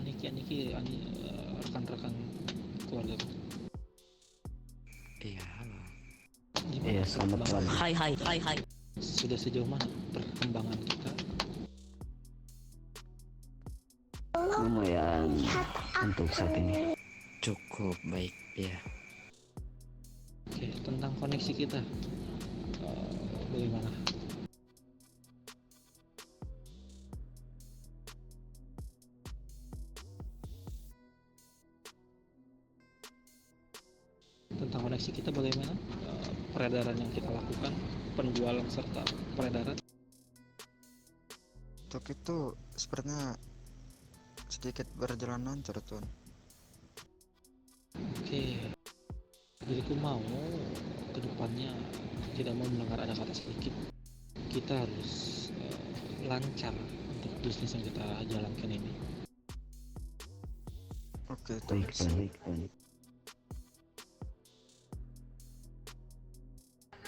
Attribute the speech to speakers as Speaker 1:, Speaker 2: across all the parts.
Speaker 1: Niki rekan-rekan keluarga.
Speaker 2: Iya, halo.
Speaker 1: Gimana
Speaker 2: Iya, selamat malam.
Speaker 3: Hai.
Speaker 1: sudah sejauh mana perkembangan kita?
Speaker 2: Lumayan untuk saat ini. Cukup baik, ya.
Speaker 1: Oke, tentang koneksi kita, bagaimana? Tentang koneksi kita bagaimana? Peredaran yang kita lakukan, penjualan serta peredaran.
Speaker 4: Untuk itu sepertinya sedikit berjalan lancar, Tuan.
Speaker 1: Oke, diriku mau kedepannya tidak mau mendengar ada kata sedikit. Kita harus lancar untuk bisnis yang kita jalankan ini.
Speaker 4: Oke, Tuan.
Speaker 2: Baik.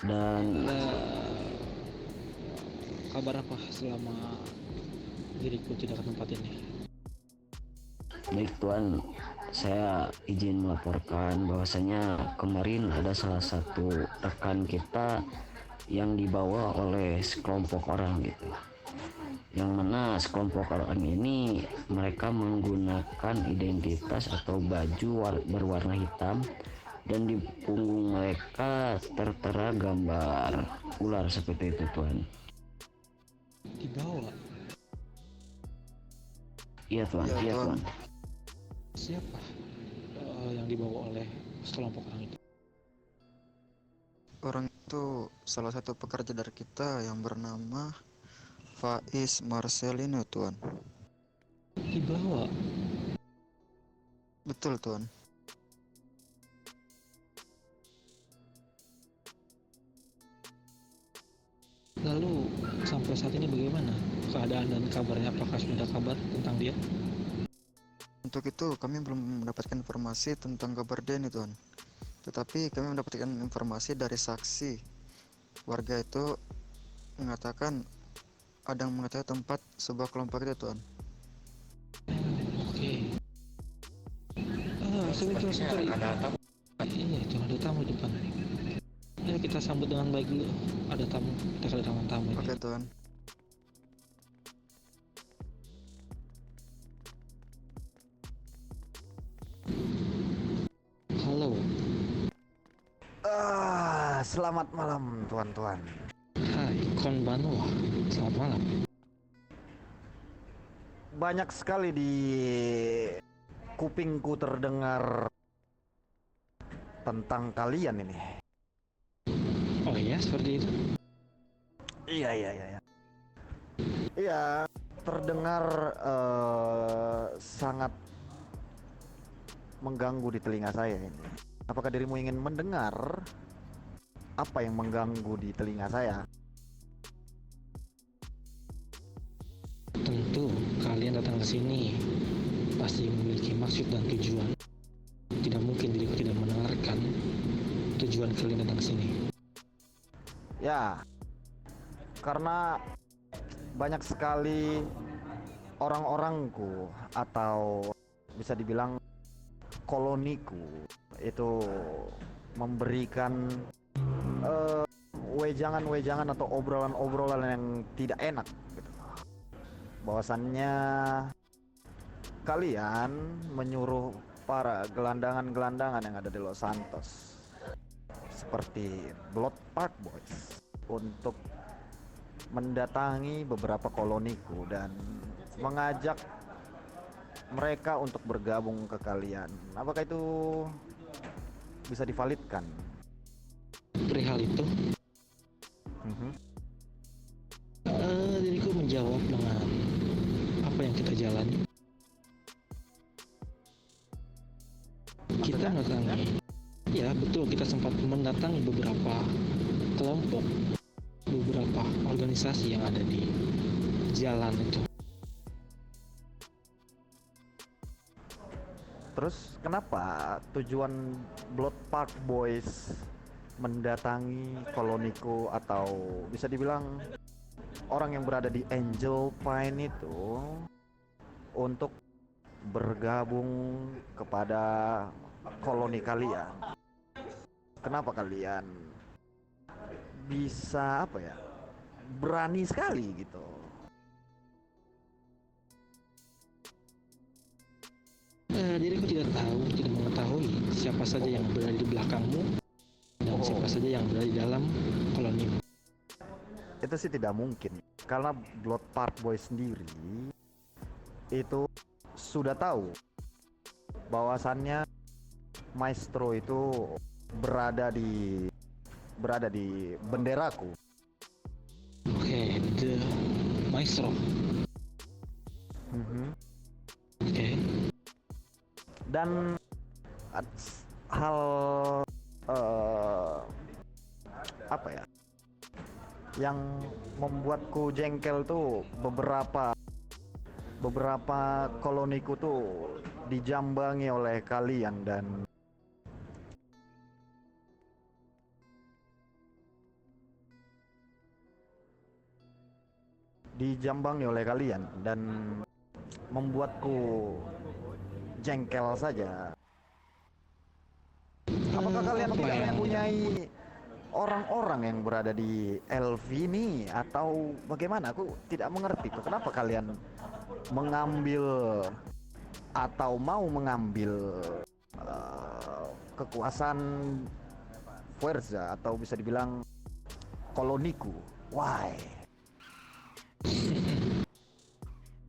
Speaker 2: Dan
Speaker 1: Kabar apa selama diriku tidak ke tempat ini?
Speaker 2: baik Tuan, saya izin melaporkan bahwasanya kemarin ada salah satu rekan kita yang dibawa oleh sekelompok orang gitu. Yang mana sekelompok orang ini mereka menggunakan identitas atau baju berwarna hitam, dan di punggung mereka tertera gambar ular seperti itu, Tuan.
Speaker 1: Dibawa?
Speaker 2: Iya, Tuan.
Speaker 4: Iya,
Speaker 2: Iya,
Speaker 4: Tuan.
Speaker 2: Tuan.
Speaker 1: Siapa yang dibawa oleh sekelompok orang itu?
Speaker 4: Orang itu salah satu pekerja dari kita yang bernama Faiz Marcelino, Tuan.
Speaker 1: Dibawa?
Speaker 4: Betul, Tuan.
Speaker 1: Lalu sampai saat ini bagaimana keadaan dan kabarnya? Apakah sudah ada kabar tentang dia?
Speaker 4: Untuk itu kami belum mendapatkan informasi tentang kabar dia ini, Tuan. Tetapi kami mendapatkan informasi dari saksi. Warga itu mengatakan ada yang mengetahui tempat sebuah kelompok itu, Tuan.
Speaker 1: Oke. Sebentar.
Speaker 2: Ada tamu.
Speaker 1: Iya, itu ada tamu di depan. Ya, kita sambut dengan baik dulu. Ada tamu, kita kedatangan tamu ini.
Speaker 4: Oke, Tuan.
Speaker 1: Halo.
Speaker 5: Selamat malam tuan-tuan.
Speaker 1: Hai, Konbanwa. Selamat malam.
Speaker 5: Banyak sekali di kupingku terdengar tentang kalian ini.
Speaker 1: Oh iya, seperti itu.
Speaker 5: Iya. Iya, terdengar sangat mengganggu di telinga saya ini. Apakah dirimu ingin mendengar apa yang mengganggu di telinga saya?
Speaker 1: Tentu kalian datang ke sini pasti memiliki maksud dan tujuan. Tidak mungkin diriku tidak mendengarkan tujuan kalian datang ke sini.
Speaker 5: Ya, karena banyak sekali orang-orangku atau bisa dibilang koloniku itu memberikan wejangan-wejangan atau obrolan-obrolan yang tidak enak gitu. Bahwasannya kalian menyuruh para gelandangan-gelandangan yang ada di Los Santos seperti Blood Park Boys untuk mendatangi beberapa koloniku dan mengajak mereka untuk bergabung ke kalian. Apakah itu bisa divalidkan?
Speaker 1: Perihal itu, diriku menjawab dengan apa yang kita jalani. Kita mendatangi, ya betul, kita sempat mendatangi beberapa kelompok, beberapa organisasi yang ada di jalan itu.
Speaker 5: Terus kenapa tujuan Blood Park Boys mendatangi koloniku atau bisa dibilang orang yang berada di Angel Pine itu untuk bergabung kepada koloni kalian? Kenapa kalian bisa berani sekali gitu?
Speaker 1: Diriku tidak mengetahui siapa saja yang berada di belakangmu dan siapa saja yang berada di dalam kolonimu.
Speaker 5: Itu sih tidak mungkin, karena Blood Park Boy sendiri itu sudah tahu bahwasannya Maestro itu berada di benderaku.
Speaker 1: Oke, The Maestro. Oke.
Speaker 5: Dan hal yang membuatku jengkel tuh beberapa koloniku tuh dijambangi oleh kalian dan membuatku jengkel saja. Apakah kalian tidak mempunyai orang-orang yang berada di LV ini atau bagaimana? Aku tidak mengerti tuh kenapa kalian mengambil atau mau mengambil kekuasaan Fuerza atau bisa dibilang koloniku. Why?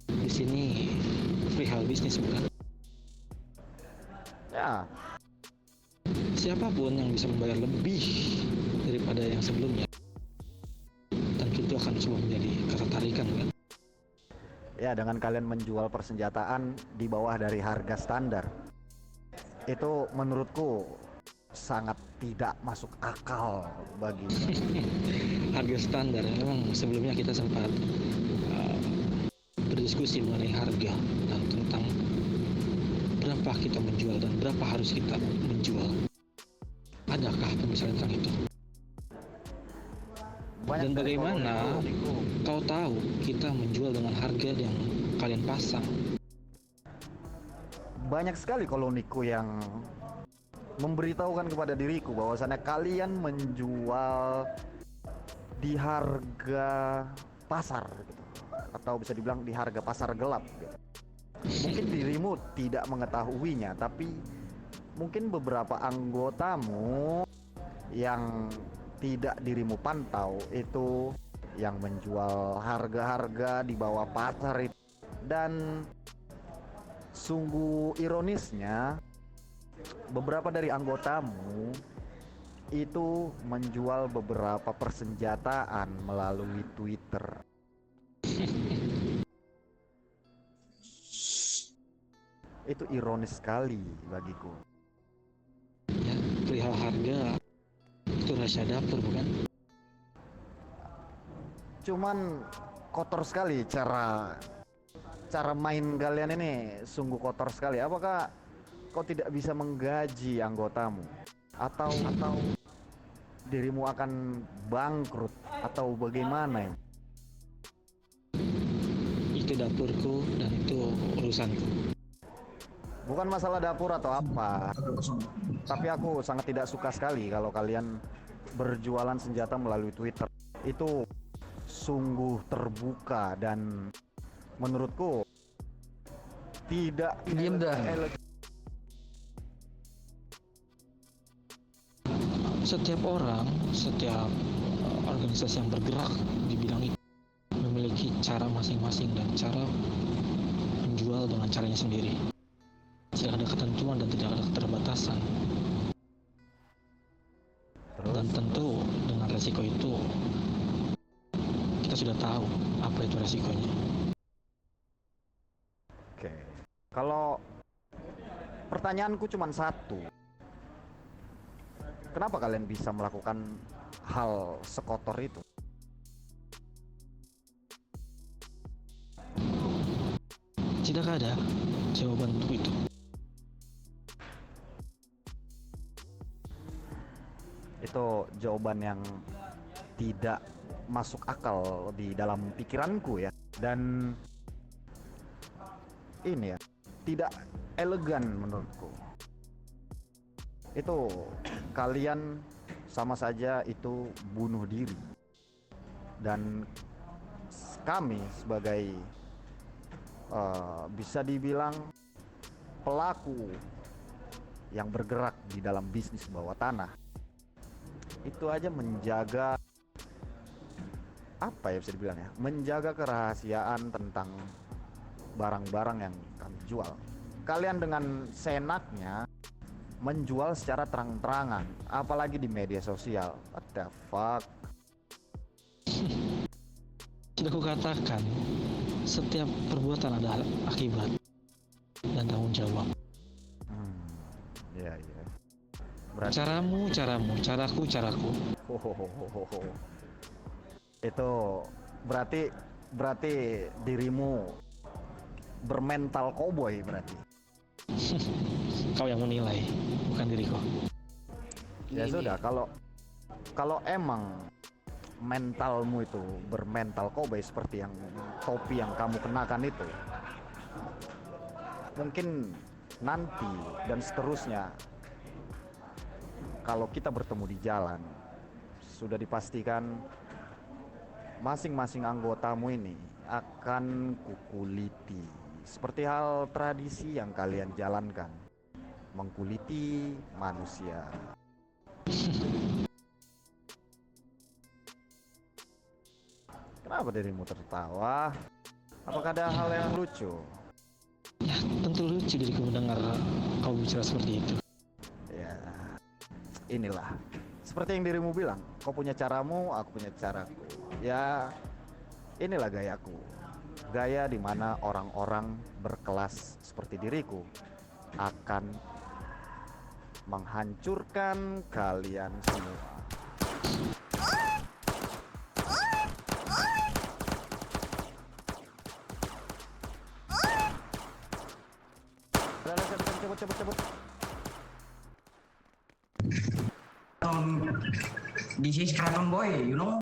Speaker 1: Di sini perihal bisnis bukan?
Speaker 5: Ya,
Speaker 1: Siapapun yang bisa membayar lebih daripada yang sebelumnya, tentu itu akan semua menjadi ketertarikan kan?
Speaker 5: ya dengan kalian menjual persenjataan di bawah dari harga standar, itu menurutku sangat tidak masuk akal bagi
Speaker 1: Harga standar, memang sebelumnya kita sempat berdiskusi mengenai harga dan tentang berapa kita menjual dan berapa harus kita menjual. Adakah pembicaraan tentang itu?
Speaker 5: banyak
Speaker 1: Dan
Speaker 5: dari
Speaker 1: bagaimana
Speaker 5: koloniku.
Speaker 1: kau tahu kita menjual dengan harga yang kalian pasang?
Speaker 5: Banyak sekali koloniku yang memberitahukan kepada diriku bahwasannya kalian menjual di harga pasar gitu, atau bisa dibilang di harga pasar gelap gitu. Mungkin dirimu tidak mengetahuinya, tapi mungkin beberapa anggotamu yang tidak dirimu pantau itu yang menjual harga-harga di bawah pasar itu. Dan sungguh ironisnya, beberapa dari anggotamu itu menjual beberapa persenjataan melalui Twitter. Itu ironis sekali bagiku.
Speaker 1: Ya, perihal harga itu rahasia dapur bukan?
Speaker 5: Cuman kotor sekali cara main kalian ini, sungguh kotor sekali. Apakah kau tidak bisa menggaji anggotamu atau dirimu akan bangkrut atau bagaimana ya?
Speaker 1: Itu dapurku dan itu urusanku.
Speaker 5: Bukan masalah dapur atau apa, tapi aku sangat tidak suka sekali kalau kalian berjualan senjata melalui Twitter. Itu sungguh terbuka dan menurutku tidak
Speaker 2: Diam dah.
Speaker 1: Setiap orang, setiap organisasi yang bergerak di bidang itu memiliki cara masing-masing dan cara menjual dengan caranya sendiri. Tidak ada ketentuan dan tidak ada keterbatasan. Dan tentu dengan resiko itu kita sudah tahu apa itu resikonya.
Speaker 5: Oke. Kalau pertanyaanku cuma satu. Kenapa kalian bisa melakukan hal sekotor itu?
Speaker 1: Tidak ada jawaban untuk itu.
Speaker 5: Itu jawaban yang tidak masuk akal di dalam pikiranku ya. Dan ini ya, tidak elegan menurutku. Itu kalian sama saja itu bunuh diri. Dan kami sebagai bisa dibilang pelaku yang bergerak di dalam bisnis bawah tanah, itu aja menjaga, apa ya bisa dibilang ya, menjaga kerahasiaan tentang barang-barang yang kami jual. Kalian dengan senaknya menjual secara terang-terangan, apalagi di media sosial. What the fuck?
Speaker 1: Sudah kukatakan, setiap perbuatan ada akibat dan tanggung jawab.
Speaker 5: Iya, iya. Berarti
Speaker 1: Caramu, caraku.
Speaker 5: itu berarti dirimu bermental koboi berarti.
Speaker 1: Kau yang menilai, bukan diriku.
Speaker 5: Ya sudah, kalau emang mentalmu itu bermental koboi seperti yang topi yang kamu kenakan itu, mungkin nanti dan seterusnya kalau kita bertemu di jalan, sudah dipastikan masing-masing anggotamu ini akan kukuliti seperti hal tradisi yang kalian jalankan, mengkuliti manusia. Kenapa dirimu tertawa? Apakah ada hal yang lucu?
Speaker 1: Ya, tentu lucu diriku mendengar kau bicara seperti itu.
Speaker 5: Ya, inilah seperti yang dirimu bilang, kau punya caramu, aku punya caraku. Ya, inilah gayaku. Gaya di mana orang-orang berkelas seperti diriku akan menghancurkan kalian semua. Cabut.
Speaker 3: This is Canon boy, you know.